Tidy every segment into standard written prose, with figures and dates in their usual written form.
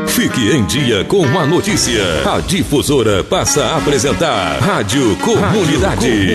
Fique em dia com a notícia. A Difusora passa a apresentar Rádio Comunidade.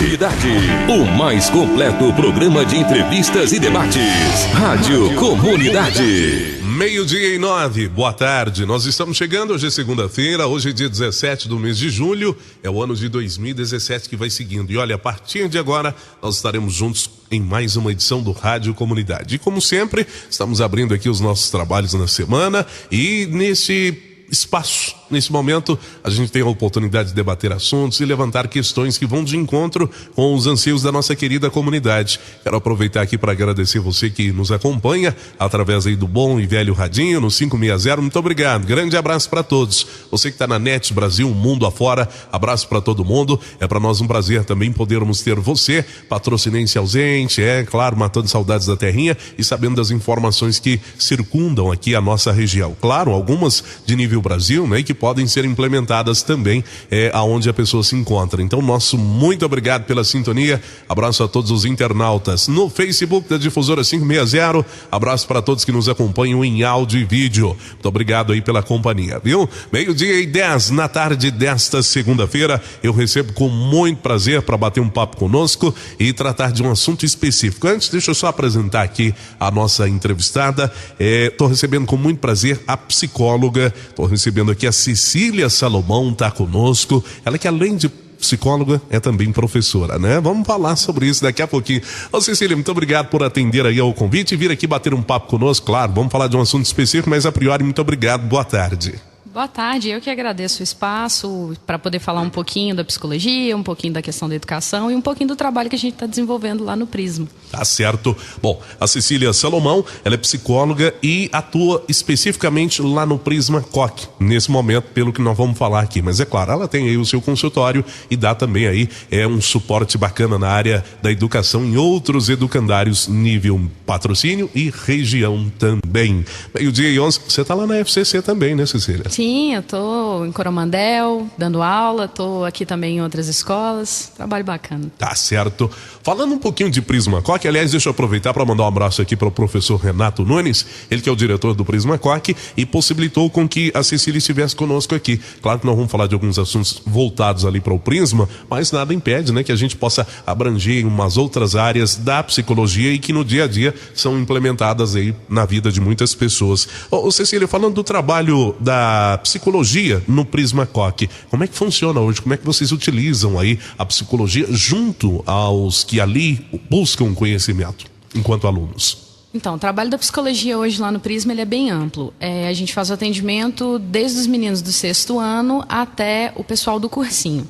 O mais completo programa de entrevistas e debates. Rádio Comunidade. 12:09, boa tarde. Nós estamos chegando, hoje é segunda-feira, hoje é dia 17 do mês de julho, é o ano de 2017 que vai seguindo. E olha, a partir de agora, nós estaremos juntos em mais uma edição do Rádio Comunidade. E como sempre, estamos abrindo aqui os nossos trabalhos na semana e nesse espaço, nesse momento, a gente tem a oportunidade de debater assuntos e levantar questões que vão de encontro com os anseios da nossa querida comunidade. Quero aproveitar aqui para agradecer você que nos acompanha através aí do bom e velho radinho no 560. Muito obrigado, grande abraço para todos. Você que está na NET Brasil, mundo afora, abraço para todo mundo. É para nós um prazer também podermos ter você, patrocinense ausente, claro, matando saudades da terrinha e sabendo das informações que circundam aqui a nossa região. Claro, algumas de nível Brasil, né, e que podem ser implementadas também aonde a pessoa se encontra. Então, nosso muito obrigado pela sintonia. Abraço a todos os internautas no Facebook da Difusora 560. Abraço para todos que nos acompanham em áudio e vídeo. Muito obrigado aí pela companhia, viu? 12:10 na tarde desta segunda-feira, eu recebo com muito prazer para bater um papo conosco e tratar de um assunto específico. Antes, deixa eu só apresentar aqui a nossa entrevistada. Estou recebendo com muito prazer a psicóloga. Estou recebendo aqui a Cecília Salomão, está conosco. Ela que além de psicóloga é também professora, né? Vamos falar sobre isso daqui a pouquinho. Ô Cecília, muito obrigado por atender aí ao convite e vir aqui bater um papo conosco. Claro, vamos falar de um assunto específico, mas a priori, muito obrigado. Boa tarde. Boa tarde, eu que agradeço o espaço para poder falar um pouquinho da psicologia, um pouquinho da questão da educação e um pouquinho do trabalho que a gente está desenvolvendo lá no Prisma. Tá certo. Bom, a Cecília Salomão, ela é psicóloga e atua especificamente lá no Prisma COC, nesse momento, pelo que nós vamos falar aqui. Mas é claro, ela tem aí o seu consultório e dá também aí um suporte bacana na área da educação em outros educandários nível patrocínio e região também. 12:11, você está lá na FCC também, né, Cecília? Sim, eu estou em Coromandel, dando aula, estou aqui também em outras escolas, trabalho bacana. Tá certo. Falando um pouquinho de Prisma COC, aliás, deixa eu aproveitar para mandar um abraço aqui para o professor Renato Nunes, ele que é o diretor do Prisma COC e possibilitou com que a Cecília estivesse conosco aqui. Claro que nós vamos falar de alguns assuntos voltados ali para o Prisma, mas nada impede, né, que a gente possa abranger em umas outras áreas da psicologia e que no dia a dia são implementadas aí na vida de muitas pessoas. Ô Cecília, falando do trabalho da psicologia no Prisma COC, como é que funciona hoje? Como é que vocês utilizam aí a psicologia junto aos que ali buscam conhecimento enquanto alunos? Então, o trabalho da psicologia hoje lá no Prisma ele é bem amplo. A gente faz o atendimento desde os meninos do 6º ano até o pessoal do cursinho.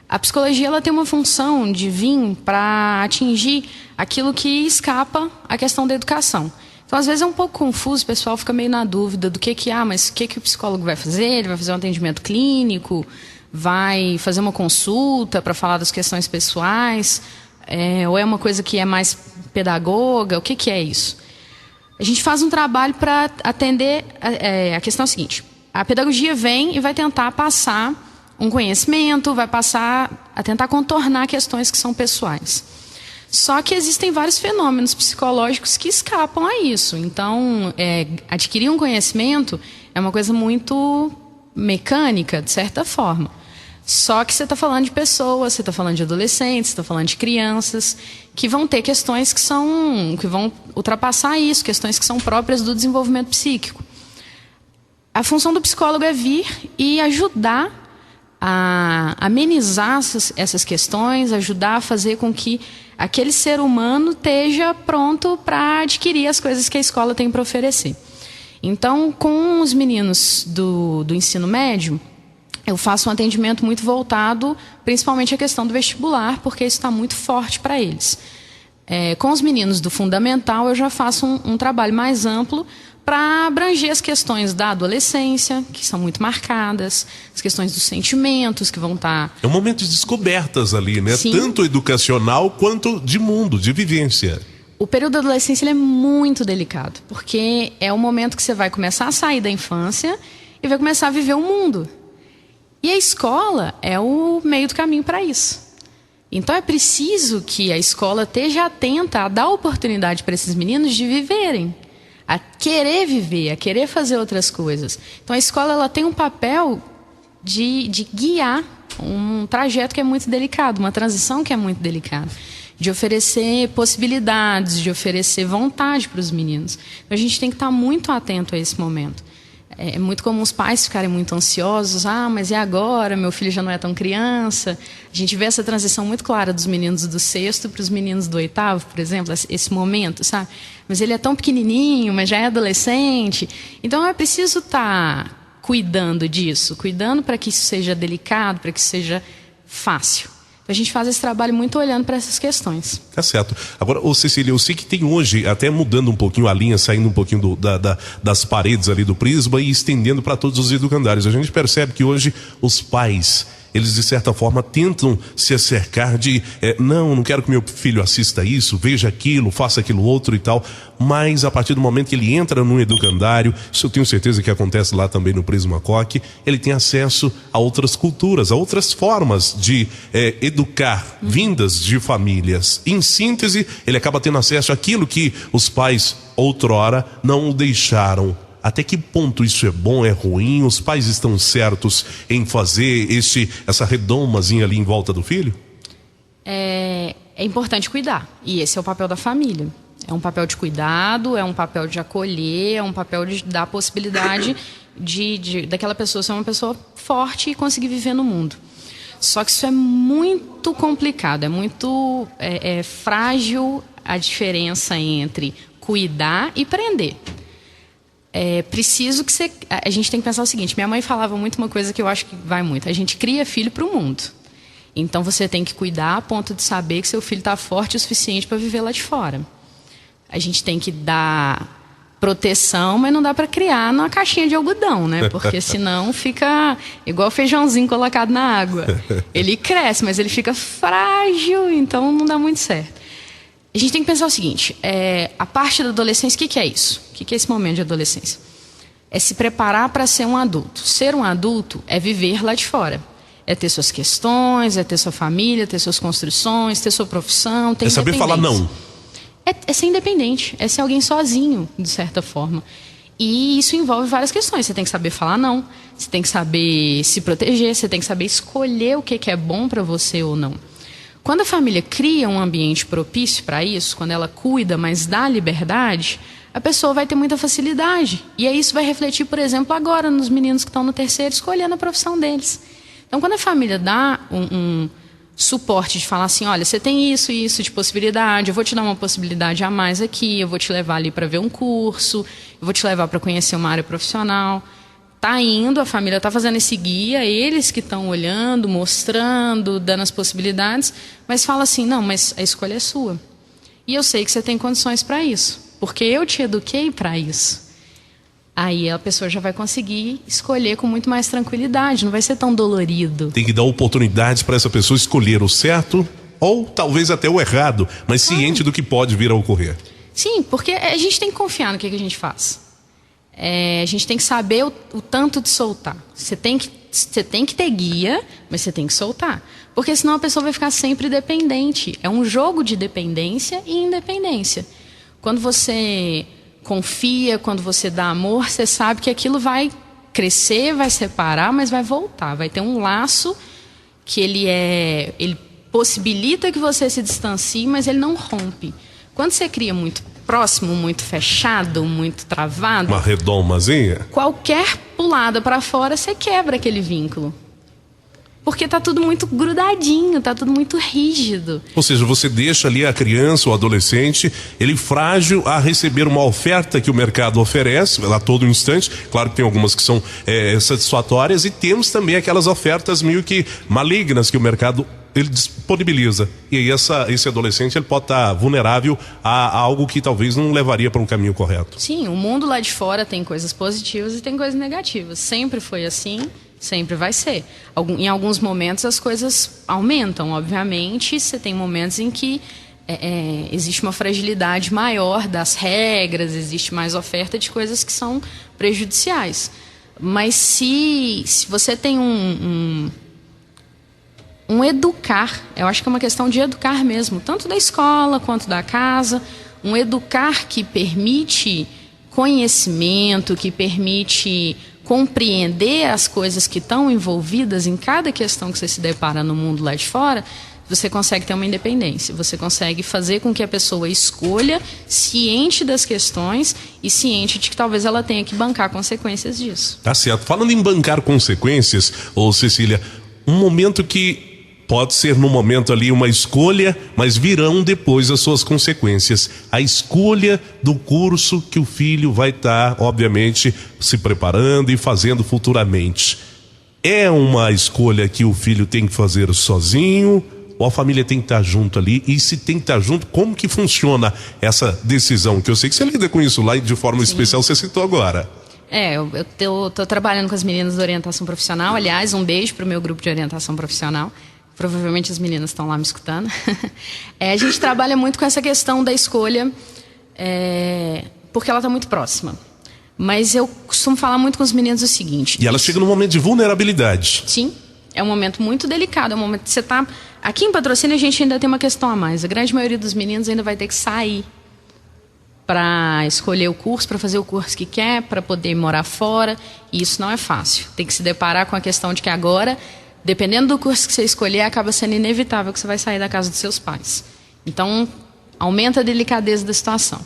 A psicologia ela tem uma função de vir para atingir aquilo que escapa à questão da educação. Então, às vezes é um pouco confuso, o pessoal fica meio na dúvida do mas o que o psicólogo vai fazer? Ele vai fazer um atendimento clínico? Vai fazer uma consulta para falar das questões pessoais? Ou é uma coisa que é mais pedagoga? O que é isso? A gente faz um trabalho para atender a questão seguinte. A pedagogia vem e vai tentar passar um conhecimento, vai passar a tentar contornar questões que são pessoais. Só que existem vários fenômenos psicológicos que escapam a isso. Então, adquirir um conhecimento é uma coisa muito mecânica, de certa forma. Só que você está falando de pessoas, você está falando de adolescentes, você está falando de crianças, que vão ter questões que vão ultrapassar isso, questões que são próprias do desenvolvimento psíquico. A função do psicólogo é vir e ajudar a amenizar essas questões, ajudar a fazer com que aquele ser humano esteja pronto para adquirir as coisas que a escola tem para oferecer. Então, com os meninos do ensino médio, eu faço um atendimento muito voltado principalmente à questão do vestibular, porque isso está muito forte para eles. Com os meninos do fundamental, eu já faço um trabalho mais amplo para abranger as questões da adolescência, que são muito marcadas, as questões dos sentimentos, que vão estar... É um momento de descobertas ali, né? Sim. Tanto educacional quanto de mundo, de vivência. O período da adolescência ele é muito delicado, porque é o momento que você vai começar a sair da infância e vai começar a viver o mundo. E a escola é o meio do caminho para isso. Então é preciso que a escola esteja atenta a dar oportunidade para esses meninos de viverem a querer viver, a querer fazer outras coisas. Então a escola ela tem um papel de guiar um trajeto que é muito delicado, uma transição que é muito delicada, de oferecer possibilidades, de oferecer vontade para os meninos. Então, a gente tem que estar muito atento a esse momento. É muito comum os pais ficarem muito ansiosos. Mas e agora? Meu filho já não é tão criança. A gente vê essa transição muito clara dos meninos do 6º para os meninos do 8º, por exemplo, esse momento, sabe? Mas ele é tão pequenininho, mas já é adolescente. Então, é preciso estar cuidando disso, cuidando para que isso seja delicado, para que isso seja fácil. A gente faz esse trabalho muito olhando para essas questões. Tá certo. Agora, Cecília, eu sei que tem hoje, até mudando um pouquinho a linha, saindo um pouquinho das paredes ali do Prisma e estendendo para todos os educandários. A gente percebe que hoje os pais, eles de certa forma tentam se acercar de não quero que meu filho assista isso, veja aquilo, faça aquilo outro e tal, mas a partir do momento que ele entra num educandário, isso eu tenho certeza que acontece lá também no Prisma Coque, ele tem acesso a outras culturas, a outras formas de educar, vindas de famílias. Em síntese, ele acaba tendo acesso àquilo que os pais outrora não o deixaram. Até que ponto isso é bom, é ruim? Os pais estão certos em fazer essa redomazinha ali em volta do filho? É importante cuidar. E esse é o papel da família. É um papel de cuidado, é um papel de acolher, é um papel de dar a possibilidade daquela pessoa ser uma pessoa forte e conseguir viver no mundo. Só que isso é muito complicado, é muito frágil a diferença entre cuidar e prender. É preciso que a gente tem que pensar o seguinte: minha mãe falava muito uma coisa que eu acho que vai muito: a gente cria filho para o mundo. Então você tem que cuidar a ponto de saber que seu filho está forte o suficiente para viver lá de fora. A gente tem que dar proteção, mas não dá para criar numa caixinha de algodão, né? Porque senão fica igual feijãozinho colocado na água. Ele cresce, mas ele fica frágil, então não dá muito certo. A gente tem que pensar o seguinte: a parte da adolescência, o que é isso? O que é esse momento de adolescência? É se preparar para ser um adulto. Ser um adulto é viver lá de fora. É ter suas questões, é ter sua família, ter suas construções, ter sua profissão, ter saber falar não. É ser independente, é ser alguém sozinho, de certa forma. E isso envolve várias questões. Você tem que saber falar não, você tem que saber se proteger, você tem que saber escolher o que é bom para você ou não. Quando a família cria um ambiente propício para isso, quando ela cuida, mas dá liberdade, a pessoa vai ter muita facilidade. E aí isso vai refletir, por exemplo, agora nos meninos que estão no 3º, escolhendo a profissão deles. Então, quando a família dá um suporte de falar assim: olha, você tem isso e isso de possibilidade, eu vou te dar uma possibilidade a mais aqui, eu vou te levar ali para ver um curso, eu vou te levar para conhecer uma área profissional. Tá indo, a família está fazendo esse guia, eles que estão olhando, mostrando, dando as possibilidades, mas fala assim: não, mas a escolha é sua. E eu sei que você tem condições para isso, porque eu te eduquei para isso. Aí a pessoa já vai conseguir escolher com muito mais tranquilidade, não vai ser tão dolorido. Tem que dar oportunidades para essa pessoa escolher o certo ou talvez até o errado, mas ciente do que pode vir a ocorrer. Sim, porque a gente tem que confiar no que a gente faz. A gente tem que saber o tanto de soltar. Você tem que ter guia, mas você tem que soltar. Porque senão a pessoa vai ficar sempre dependente. É um jogo de dependência e independência. Quando você confia, quando você dá amor, você sabe que aquilo vai crescer, vai separar, mas vai voltar. Vai ter um laço que ele possibilita que você se distancie, mas ele não rompe. Quando você cria muito próximo, muito fechado, muito travado, uma redomazinha, qualquer pulada para fora, você quebra aquele vínculo. Porque tá tudo muito grudadinho, tá tudo muito rígido. Ou seja, você deixa ali a criança ou adolescente, ele frágil a receber uma oferta que o mercado oferece a todo instante. Claro que tem algumas que são satisfatórias, e temos também aquelas ofertas meio que malignas que o mercado ele disponibiliza. E aí esse adolescente ele pode estar vulnerável a algo que talvez não levaria para um caminho correto. Sim, o mundo lá de fora tem coisas positivas e tem coisas negativas. Sempre foi assim, sempre vai ser. Em alguns momentos as coisas aumentam, obviamente. Você tem momentos em que existe uma fragilidade maior das regras, existe mais oferta de coisas que são prejudiciais. Mas se você tem um educar, eu acho que é uma questão de educar mesmo, tanto da escola quanto da casa, um educar que permite conhecimento, que permite compreender as coisas que estão envolvidas em cada questão que você se depara no mundo lá de fora, você consegue ter uma independência. Você consegue fazer com que a pessoa escolha ciente das questões e ciente de que talvez ela tenha que bancar consequências disso. Tá certo. Falando em bancar consequências, ô Cecília, um momento que pode ser no momento ali uma escolha, mas virão depois as suas consequências. A escolha do curso que o filho vai estar, obviamente, se preparando e fazendo futuramente. É uma escolha que o filho tem que fazer sozinho, ou a família tem que estar junto ali? E se tem que estar junto, como que funciona essa decisão? Que eu sei que você lida com isso lá de forma especial, você citou agora. Eu tô trabalhando com as meninas da orientação profissional. Aliás, um beijo pro meu grupo de orientação profissional. Provavelmente as meninas estão lá me escutando. A gente trabalha muito com essa questão da escolha, porque ela está muito próxima. Mas eu costumo falar muito com os meninos o seguinte... E ela chega num momento de vulnerabilidade. Sim, é um momento muito delicado. É um momento que você está... Aqui em Patrocínio a gente ainda tem uma questão a mais. A grande maioria dos meninos ainda vai ter que sair para escolher o curso, para fazer o curso que quer, para poder morar fora. E isso não é fácil. Tem que se deparar com a questão de que agora... Dependendo do curso que você escolher, acaba sendo inevitável que você vai sair da casa dos seus pais. Então, aumenta a delicadeza da situação.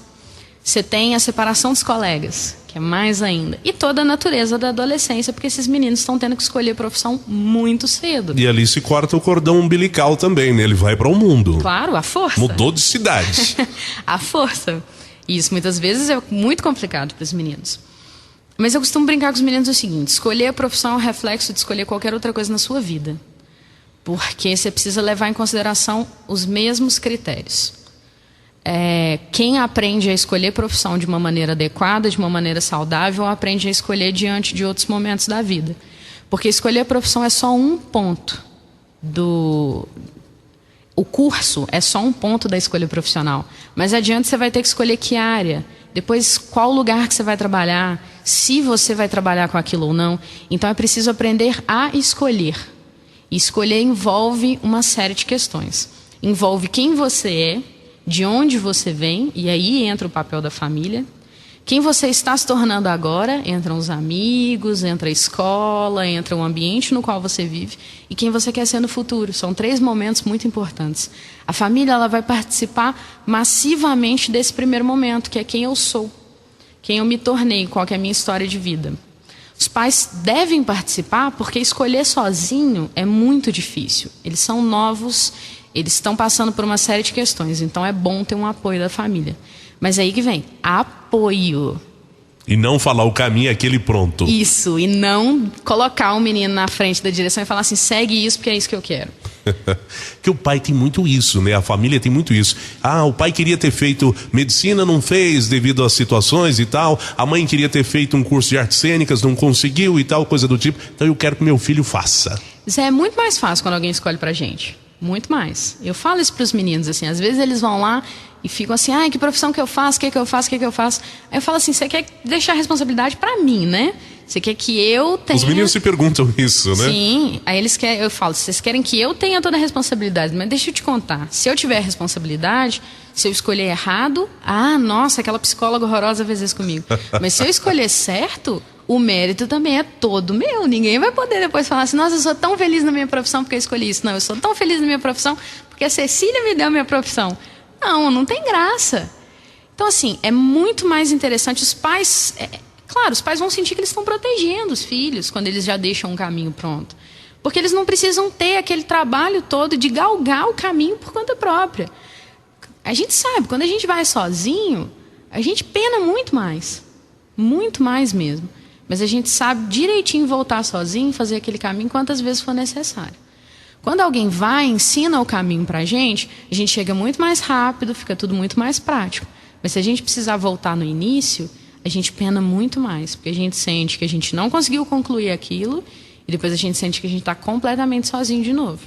Você tem a separação dos colegas, que é mais ainda. E toda a natureza da adolescência, porque esses meninos estão tendo que escolher profissão muito cedo. E ali se corta o cordão umbilical também, né? Ele vai para o mundo. Claro, a força. Mudou de cidade. A força. E isso muitas vezes é muito complicado para os meninos. Mas eu costumo brincar com os meninos o seguinte: escolher a profissão é um reflexo de escolher qualquer outra coisa na sua vida. Porque você precisa levar em consideração os mesmos critérios. Quem aprende a escolher profissão de uma maneira adequada, de uma maneira saudável, aprende a escolher diante de outros momentos da vida. Porque escolher a profissão é só um ponto O curso é só um ponto da escolha profissional. Mas adiante você vai ter que escolher que área, depois qual lugar que você vai trabalhar, se você vai trabalhar com aquilo ou não. Então é preciso aprender a escolher. E escolher envolve uma série de questões. Envolve quem você é, de onde você vem, e aí entra o papel da família. Quem você está se tornando agora, entram os amigos, entra a escola, entra o ambiente no qual você vive, e quem você quer ser no futuro. São 3 momentos muito importantes. A família ela vai participar massivamente desse primeiro momento, que é quem eu sou, quem eu me tornei, qual que é a minha história de vida. Os pais devem participar porque escolher sozinho é muito difícil. Eles são novos, eles estão passando por uma série de questões, então é bom ter um apoio da família. Mas aí que vem, apoio. E não falar o caminho é aquele pronto. Isso, e não colocar o menino na frente da direção e falar assim, segue isso porque é isso que eu quero. Que o pai tem muito isso, né? A família tem muito isso. Ah, o pai queria ter feito medicina, não fez devido às situações e tal. A mãe queria ter feito um curso de artes cênicas, não conseguiu e tal, coisa do tipo. Então eu quero que meu filho faça. Isso é muito mais fácil quando alguém escolhe pra gente. Muito mais. Eu falo isso pros meninos, assim, às vezes eles vão lá e ficam assim, que profissão que eu faço, o que eu faço, o que eu faço. Aí eu falo assim, você quer deixar a responsabilidade pra mim, né? Você quer que eu tenha... Os meninos se perguntam isso, né? Sim, aí eles querem, eu falo, vocês querem que eu tenha toda a responsabilidade, mas deixa eu te contar, se eu tiver a responsabilidade, se eu escolher errado, nossa, aquela psicóloga horrorosa fez isso comigo. Mas se eu escolher certo, o mérito também é todo meu. Ninguém vai poder depois falar assim, nossa, eu sou tão feliz na minha profissão porque eu escolhi isso. Não, eu sou tão feliz na minha profissão porque a Cecília me deu a minha profissão. Não tem graça. Então, assim, é muito mais interessante. Os pais... Claro, os pais vão sentir que eles estão protegendo os filhos quando eles já deixam um caminho pronto. Porque eles não precisam ter aquele trabalho todo de galgar o caminho por conta própria. A gente sabe, quando a gente vai sozinho, a gente pena muito mais. Muito mais mesmo. Mas a gente sabe direitinho voltar sozinho e fazer aquele caminho quantas vezes for necessário. Quando alguém vai e ensina o caminho pra gente, a gente chega muito mais rápido, fica tudo muito mais prático. Mas se a gente precisar voltar no início, a gente pena muito mais, porque a gente sente que a gente não conseguiu concluir aquilo e depois a gente sente que a gente está completamente sozinho de novo.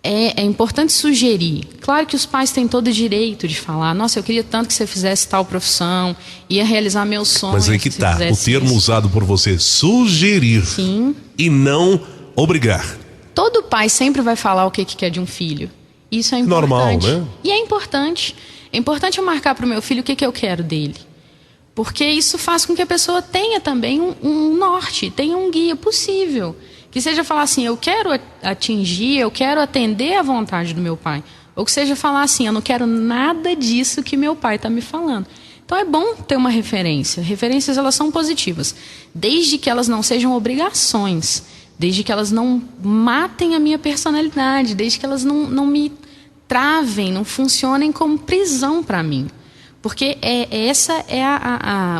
É importante sugerir. Claro que os pais têm todo o direito de falar, nossa, eu queria tanto que você fizesse tal profissão, ia realizar meus sonhos. Mas aí que tá, o termo usado por você, sugerir. Sim. E não obrigar. Todo pai sempre vai falar o que quer de um filho. Isso é importante. Normal, né? E é importante. É importante eu marcar para o meu filho o que eu quero dele. Porque isso faz com que a pessoa tenha também um norte, tenha um guia possível. Que seja falar assim, eu quero atingir, eu quero atender à vontade do meu pai. Ou que seja falar assim, eu não quero nada disso que meu pai está me falando. Então é bom ter uma referência. Referências, elas são positivas, desde que elas não sejam obrigações, desde que elas não matem a minha personalidade, desde que elas não me travem, não funcionem como prisão para mim. Porque essa é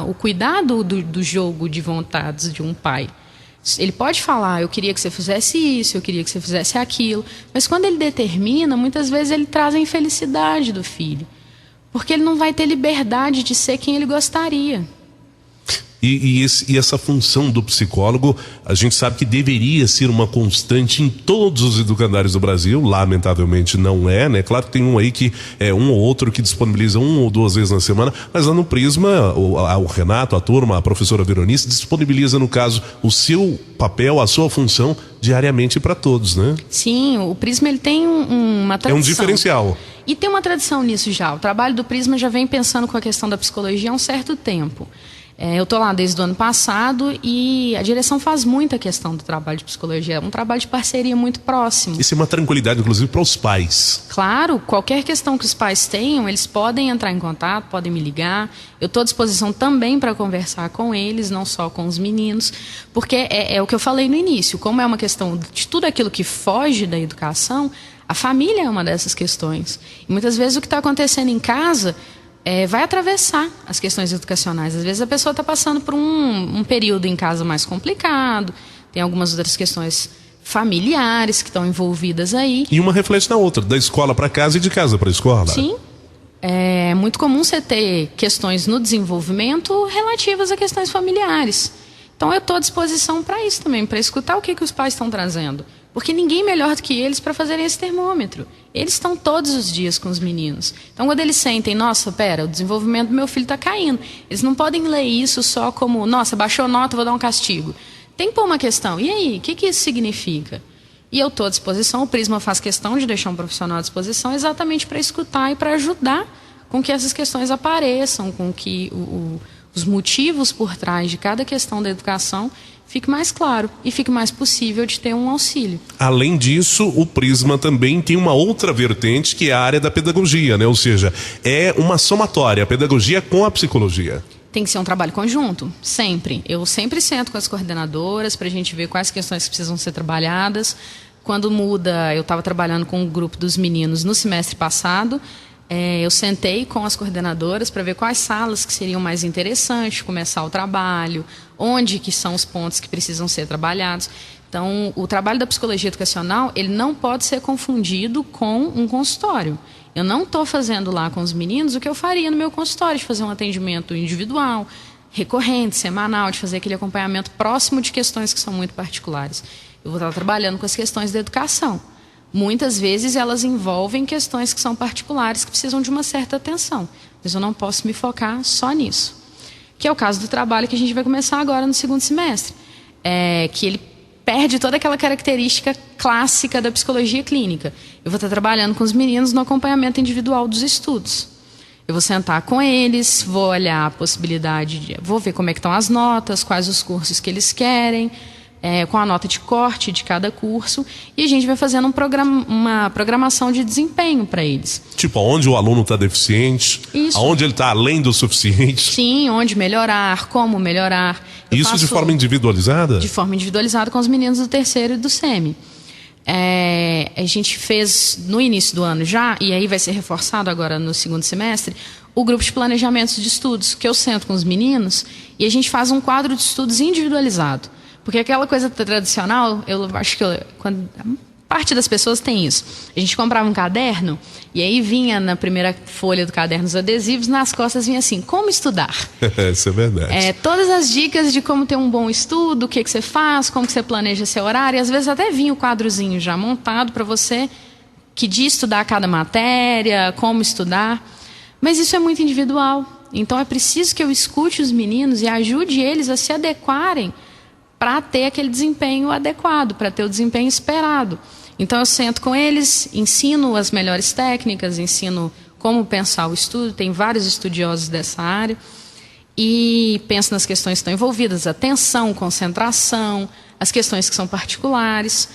o cuidado do jogo de vontades de um pai. Ele pode falar, eu queria que você fizesse isso, eu queria que você fizesse aquilo, mas quando ele determina, muitas vezes ele traz a infelicidade do filho, porque ele não vai ter liberdade de ser quem ele gostaria. E essa função do psicólogo, a gente sabe que deveria ser uma constante em todos os educandários do Brasil, lamentavelmente não é, né? Claro que tem um aí que é um ou outro que disponibiliza 1 ou 2 vezes na semana, mas lá no Prisma, o Renato, a turma, a professora Veronice, disponibiliza, no caso, o seu papel, a sua função diariamente para todos, né? Sim, o Prisma ele tem uma tradição. É um diferencial. E tem uma tradição nisso já. O trabalho do Prisma já vem pensando com a questão da psicologia há um certo tempo. Eu estou lá desde o ano passado e a direção faz muita questão do trabalho de psicologia. É um trabalho de parceria muito próximo. Isso é uma tranquilidade, inclusive, para os pais. Claro, qualquer questão que os pais tenham, eles podem entrar em contato, podem me ligar. Eu estou à disposição também para conversar com eles, não só com os meninos, porque é o que eu falei no início. Como é uma questão de tudo aquilo que foge da educação, a família é uma dessas questões. E muitas vezes o que está acontecendo em casa vai atravessar as questões educacionais. Às vezes a pessoa está passando por um período em casa mais complicado, tem algumas outras questões familiares que estão envolvidas aí. E uma reflete na outra, da escola para casa e de casa para a escola. Sim. É muito comum você ter questões no desenvolvimento relativas a questões familiares. Então eu estou à disposição para isso também, para escutar o que os pais estão trazendo. Porque ninguém melhor do que eles para fazerem esse termômetro. Eles estão todos os dias com os meninos. Então, quando eles sentem, nossa, o desenvolvimento do meu filho está caindo. Eles não podem ler isso só como, nossa, baixou nota, vou dar um castigo. Tem que pôr uma questão. E aí, o que isso significa? E eu estou à disposição, o Prisma faz questão de deixar um profissional à disposição exatamente para escutar e para ajudar com que essas questões apareçam, com que os motivos por trás de cada questão da educação fique mais claro e fique mais possível de ter um auxílio. Além disso, o Prisma também tem uma outra vertente que é a área da pedagogia, né? Ou seja, é uma somatória, a pedagogia com a psicologia. Tem que ser um trabalho conjunto, sempre. Eu sempre sento com as coordenadoras para a gente ver quais questões que precisam ser trabalhadas. Quando muda, eu estava trabalhando com um grupo dos meninos no semestre passado. Eu sentei com as coordenadoras para ver quais salas que seriam mais interessantes, começar o trabalho, onde que são os pontos que precisam ser trabalhados. Então, o trabalho da psicologia educacional, ele não pode ser confundido com um consultório. Eu não estou fazendo lá com os meninos o que eu faria no meu consultório, de fazer um atendimento individual, recorrente, semanal, de fazer aquele acompanhamento próximo de questões que são muito particulares. Eu vou estar trabalhando com as questões da educação. Muitas vezes elas envolvem questões que são particulares, que precisam de uma certa atenção. Mas eu não posso me focar só nisso. Que é o caso do trabalho que a gente vai começar agora no segundo semestre. Que ele perde toda aquela característica clássica da psicologia clínica. Eu vou estar trabalhando com os meninos no acompanhamento individual dos estudos. Eu vou sentar com eles, vou olhar a possibilidade, vou ver como é que estão as notas, quais os cursos que eles querem, com a nota de corte de cada curso, e a gente vai fazendo uma programação de desempenho para eles. Tipo, onde o aluno está deficiente, isso. Aonde ele está além do suficiente. Sim, onde melhorar, como melhorar. Isso de forma individualizada? De forma individualizada com os meninos do terceiro e do semi. A gente fez no início do ano já, e aí vai ser reforçado agora no segundo semestre, o grupo de planejamento de estudos, que eu sento com os meninos e a gente faz um quadro de estudos individualizado. Porque aquela coisa tradicional, eu acho que parte das pessoas tem isso. A gente comprava um caderno e aí vinha na primeira folha do caderno os adesivos, nas costas vinha assim, como estudar. Isso é verdade. Todas as dicas de como ter um bom estudo, o que você faz, como que você planeja seu horário. E às vezes até vinha o quadrozinho já montado para você, que dia estudar cada matéria, como estudar. Mas isso é muito individual. Então é preciso que eu escute os meninos e ajude eles a se adequarem para ter aquele desempenho adequado, para ter o desempenho esperado. Então eu sento com eles, ensino as melhores técnicas, ensino como pensar o estudo, tem vários estudiosos dessa área, e penso nas questões que estão envolvidas, atenção, concentração, as questões que são particulares.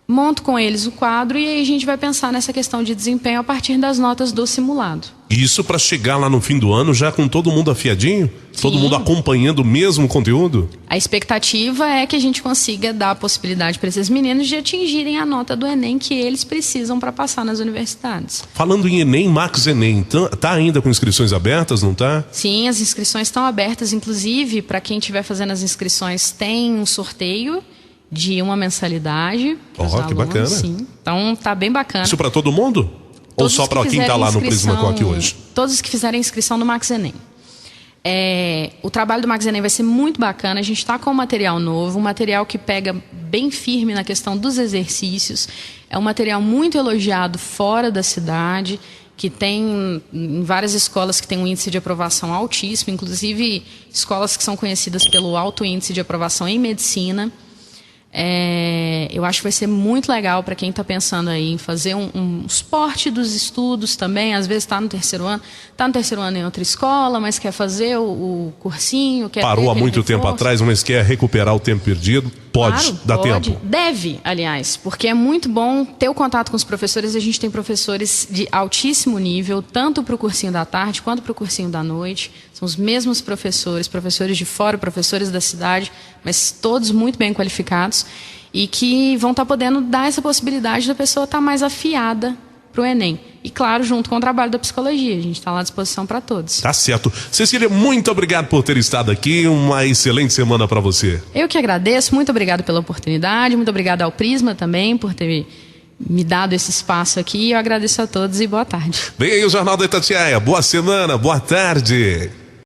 Monto com eles o quadro e aí a gente vai pensar nessa questão de desempenho a partir das notas do simulado. Isso para chegar lá no fim do ano já com todo mundo afiadinho? Sim. Todo mundo acompanhando o mesmo conteúdo? A expectativa é que a gente consiga dar a possibilidade para esses meninos de atingirem a nota do Enem que eles precisam para passar nas universidades. Falando em Enem, Max Enem, tá ainda com inscrições abertas, não tá? Sim, as inscrições estão abertas, inclusive para quem estiver fazendo as inscrições tem um sorteio de uma mensalidade. Que bacana. Sim. Então tá bem bacana. Isso para todo mundo? Ou só para quem está lá no Prismacoc hoje? Todos que fizerem inscrição no Max Enem. O trabalho do Max Enem vai ser muito bacana. A gente está com um material novo, um material que pega bem firme na questão dos exercícios. É um material muito elogiado fora da cidade, que tem em várias escolas que tem um índice de aprovação altíssimo, inclusive escolas que são conhecidas pelo alto índice de aprovação em medicina. Eu acho que vai ser muito legal para quem está pensando aí em fazer um suporte dos estudos também. Às vezes está no terceiro ano em outra escola, mas quer fazer o cursinho. Parou há muito tempo atrás, mas quer recuperar o tempo perdido. Pode, claro, dá pode. tempo. Deve, aliás, porque é muito bom ter o contato com os professores. A gente tem professores de altíssimo nível, tanto para o cursinho da tarde quanto para o cursinho da noite. São os mesmos professores de fora, professores da cidade, mas todos muito bem qualificados e que vão estar podendo dar essa possibilidade da pessoa estar mais afiada para o Enem. E claro, junto com o trabalho da psicologia, a gente está lá à disposição para todos. Tá certo. Cecília, muito obrigado por ter estado aqui, uma excelente semana para você. Eu que agradeço, muito obrigado pela oportunidade, muito obrigado ao Prisma também por ter me dado esse espaço aqui. Eu agradeço a todos e boa tarde. Vem aí o Jornal da Itatiaia. Boa semana, boa tarde.